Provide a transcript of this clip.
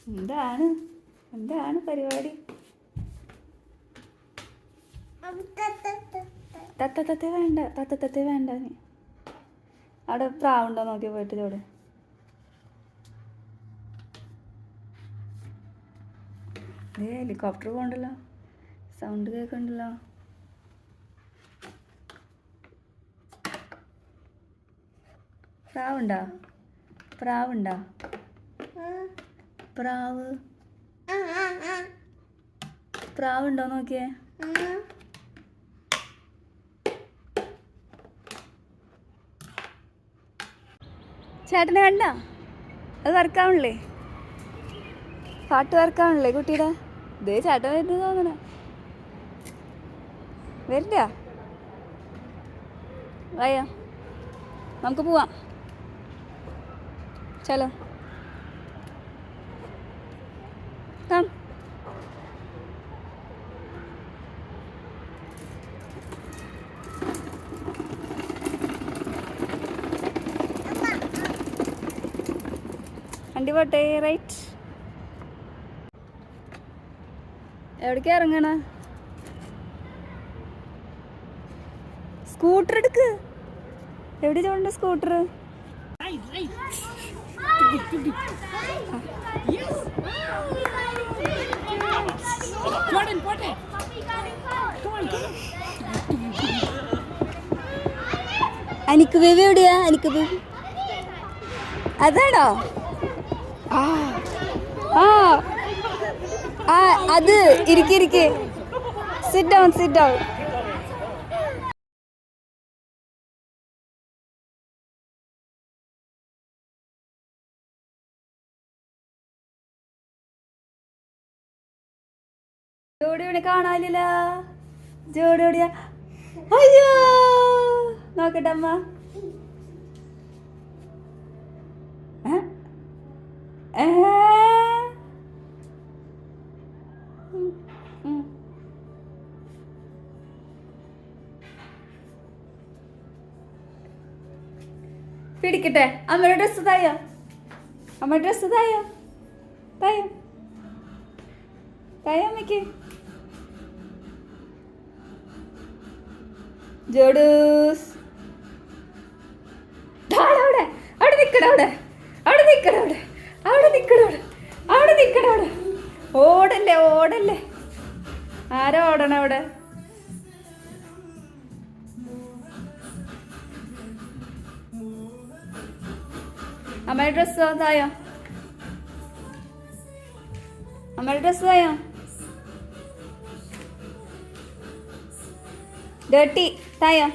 എന്താണ് എന്താണ് പരിപാടി? തത്ത വേണ്ട, തത്ത വേണ്ട. നീ അവിടെ പ്രാവുണ്ടോ നോക്കി പോയിട്ട് ചോട്. Helicopter പോകണ്ടല്ലോ, sound കേൾക്കണ്ടല്ലോ. പ്രാവുണ്ടോ? പ്രാവുണ്ടോ? പ്രാവുണ്ടോ നോക്കിയേ. ചേട്ടനെ കണ്ട? അത് വർക്കാവണില്ലേ? പാട്ട് വർക്കാവണില്ലേ കുട്ടിയുടെ? ഇതേ ചേട്ടൻ വരുന്നത് തോന്നണ. വരില്ല? വയ്യ, നമുക്ക് പോവാം. ചലോ കം. വണ്ടി പോട്ടെ. റൈറ്റ്. എവിടേക്കാ ഇറങ്ങണ? സ്കൂട്ടർ എടുക്ക്. എവിടെ ചോണ്ട സ്കൂട്ടർ? അനിക്ക് ബേബി എവിടെയാ? അനിക്ക് ബേബി അതാണോ? ആ ആ ആ അത് ഇരിക്കെ. Sit down, sit down. ജോഡി ഇവിടെ കാണാനില്ല. ജോഡി എവിടെയാ? അയ്യോ, നോക്കട്ടെ അമ്മ. പിടിക്കട്ടെ. അമ്മയുടെ ഡ്രസ്സ് തായോ? അമ്മ ഡ്രസ്സ് തായോ? തായോ തായോ അമ്മയ്ക്ക്? ജോഡൂസ് അവിടെ അവിടെ നിക്കട, അവിടെ അവിടെ നിക്കട, അവിടെ അവിടെ നിക്കട, അവിടെ അവിടെ നിക്കട, അവിടെ ഓടല്ലേ ഓടല്ലേ. ആരാ ഓടണം അവിടെ? അമ്മയുടെ ഡ്രസ്സ് തായോ? അമ്മയുടെ ഡ്രസ്സ് തായോ? ഡേർട്ടി തായോ?